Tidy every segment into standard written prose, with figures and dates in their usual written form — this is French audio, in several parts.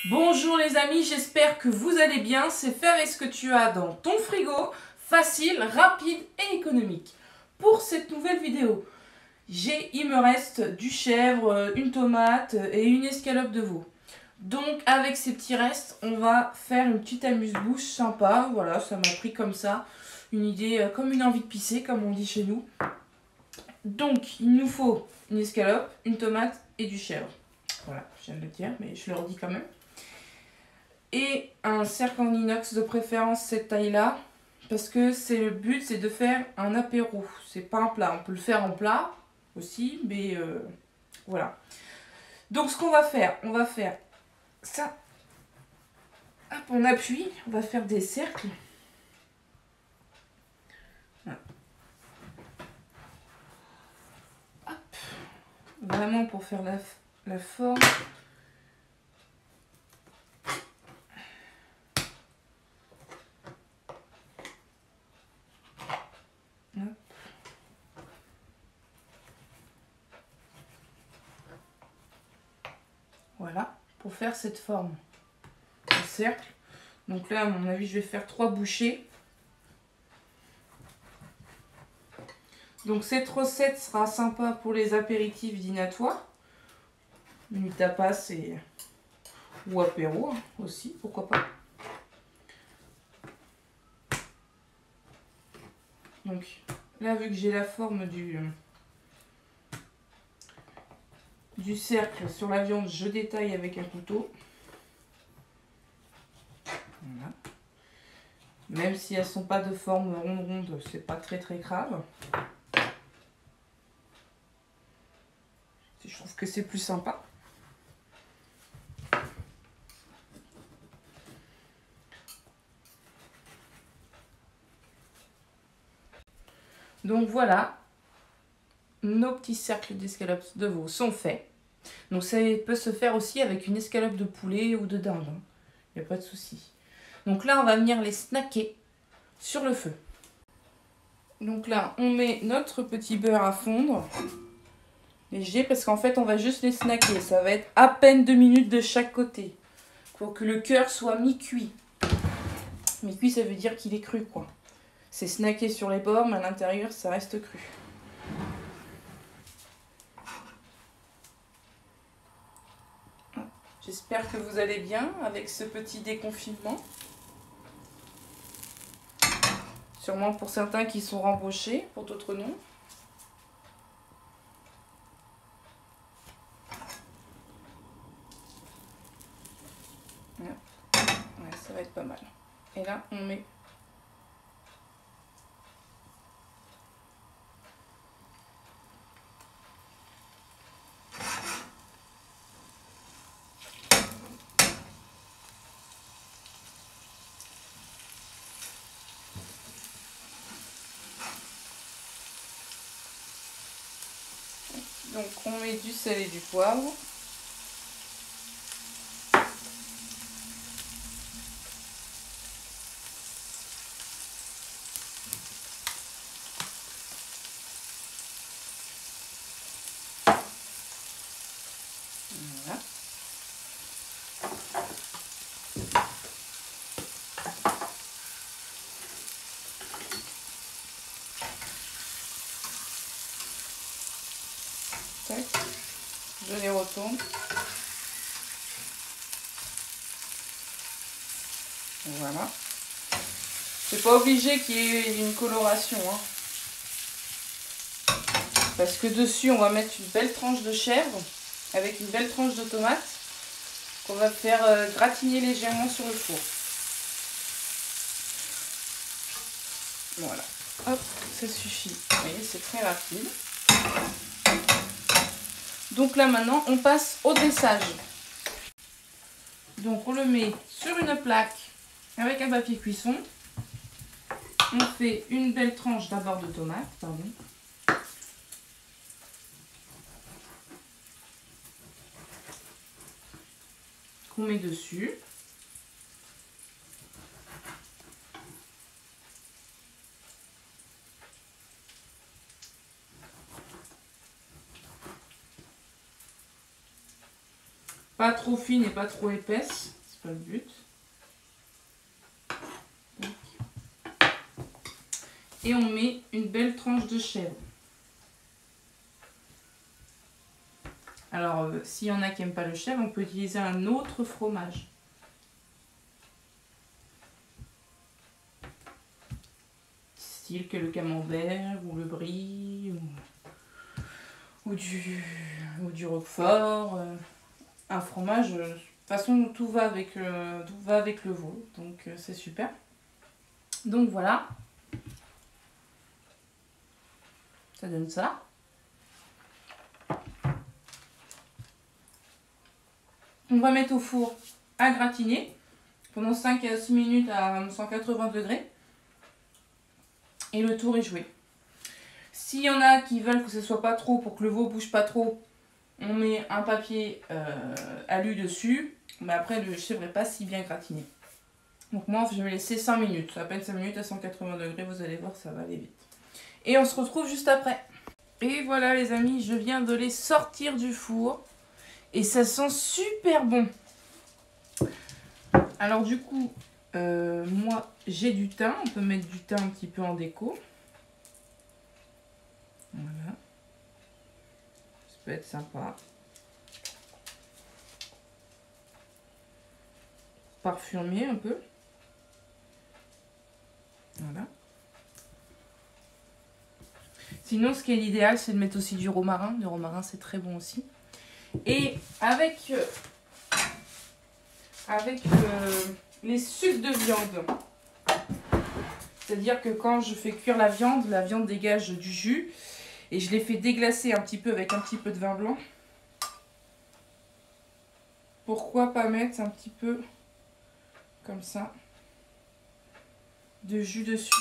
Bonjour les amis, j'espère que vous allez bien. C'est faire avec ce que tu as dans ton frigo, facile, rapide et économique. Pour cette nouvelle vidéo, il me reste du chèvre, une tomate et une escalope de veau. Donc avec ces petits restes, on va faire une petite amuse-bouche sympa. Voilà, ça m'a pris comme ça, une idée comme une envie de pisser, comme on dit chez nous. Donc il nous faut une escalope, une tomate et du chèvre. Voilà, je viens de le dire, mais je le redis quand même. Et un cercle en inox, de préférence cette taille-là, parce que le but, c'est de faire un apéro. C'est pas un plat, on peut le faire en plat aussi, mais voilà. Donc ce qu'on va faire ça. Hop, on appuie, on va faire des cercles. Voilà. Hop. Vraiment pour faire la forme. Hop. Voilà, pour faire cette forme de cercle. Donc là, à mon avis, je vais faire 3 bouchées. Donc cette recette sera sympa pour les apéritifs dînatoires, menu tapas ou apéro aussi, pourquoi pas. Donc là, vu que j'ai la forme du cercle sur la viande, je détaille avec un couteau. Voilà. Même si elles sont pas de forme ronde, c'est pas très grave. Je trouve que c'est plus sympa. Donc voilà, nos petits cercles d'escalopes de veau sont faits. Donc ça peut se faire aussi avec une escalope de poulet ou de dinde. Il n'y a pas de souci. Donc là, on va venir les snacker sur le feu. Donc là, on met notre petit beurre à fondre. Léger, parce qu'en fait, on va juste les snacker. Ça va être à peine 2 minutes de chaque côté. Pour que le cœur soit mi-cuit. Mi-cuit, ça veut dire qu'il est cru, quoi. C'est snacké sur les bords, mais à l'intérieur, ça reste cru. J'espère que vous allez bien avec ce petit déconfinement. Sûrement pour certains qui sont rembauchés, pour d'autres non. Ouais, ça va être pas mal. Et là, on met du sel et du poivre. Voilà. Tac. Je les retourne. Voilà. C'est pas obligé qu'il y ait une coloration, hein. Parce que dessus, on va mettre une belle tranche de chèvre avec une belle tranche de tomate qu'on va faire gratiner légèrement sur le four. Voilà. Hop, ça suffit. Vous voyez, c'est très rapide. Donc là, maintenant, on passe au dressage. Donc, on le met sur une plaque avec un papier cuisson. On fait une belle tranche d'abord de tomate, pardon. Qu'on met dessus. Pas trop fine et pas trop épaisse. pas le but. Et on met une belle tranche de chèvre. Alors, s'il y en a qui n'aiment pas le chèvre, on peut utiliser un autre fromage. Style que le camembert ou le brie ou du roquefort. Un fromage, de toute façon, tout va avec le veau. Donc, c'est super. Donc, voilà. Ça donne ça. On va mettre au four à gratiner pendant 5 à 6 minutes à 180 degrés. Et le tour est joué. S'il y en a qui veulent que ce soit pas trop, pour que le veau bouge pas trop, on met un papier alu dessus. Mais après, le chèvre n'est pas si bien gratiné. Donc moi, je vais laisser 5 minutes. À peine 5 minutes à 180 degrés, vous allez voir, ça va aller vite. Et on se retrouve juste après. Et voilà les amis, je viens de les sortir du four. Et ça sent super bon. Alors du coup, moi j'ai du thym. On peut mettre du thym un petit peu en déco. Voilà. Ça peut être sympa. Parfumer un peu. Voilà. Sinon, ce qui est l'idéal, c'est de mettre aussi du romarin. Le romarin, c'est très bon aussi. Et avec les sucs de viande, c'est-à-dire que quand je fais cuire la viande dégage du jus. Et je l'ai fait déglacer un petit peu avec un petit peu de vin blanc. Pourquoi pas mettre un petit peu, comme ça, de jus dessus.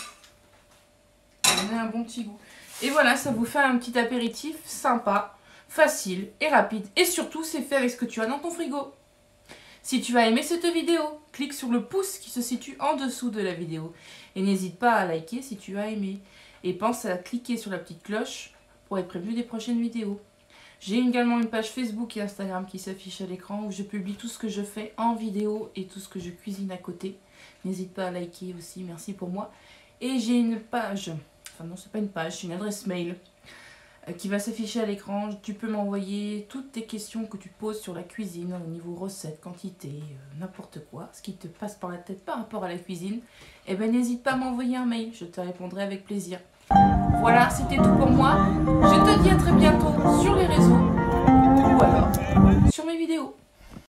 On a un bon petit goût. Et voilà, ça vous fait un petit apéritif sympa, facile et rapide. Et surtout, c'est fait avec ce que tu as dans ton frigo. Si tu as aimé cette vidéo, clique sur le pouce qui se situe en dessous de la vidéo. Et n'hésite pas à liker si tu as aimé. Et pense à cliquer sur la petite cloche pour être prévenu des prochaines vidéos. J'ai également une page Facebook et Instagram qui s'affiche à l'écran où je publie tout ce que je fais en vidéo et tout ce que je cuisine à côté. N'hésite pas à liker aussi, merci pour moi. Et j'ai une page, enfin non c'est pas une page, c'est une adresse mail qui va s'afficher à l'écran. Tu peux m'envoyer toutes tes questions que tu poses sur la cuisine au niveau recette, quantité, n'importe quoi, ce qui te passe par la tête par rapport à la cuisine. Et ben n'hésite pas à m'envoyer un mail, je te répondrai avec plaisir. Voilà, c'était tout pour moi. Je te dis à très bientôt sur les réseaux ou alors sur mes vidéos.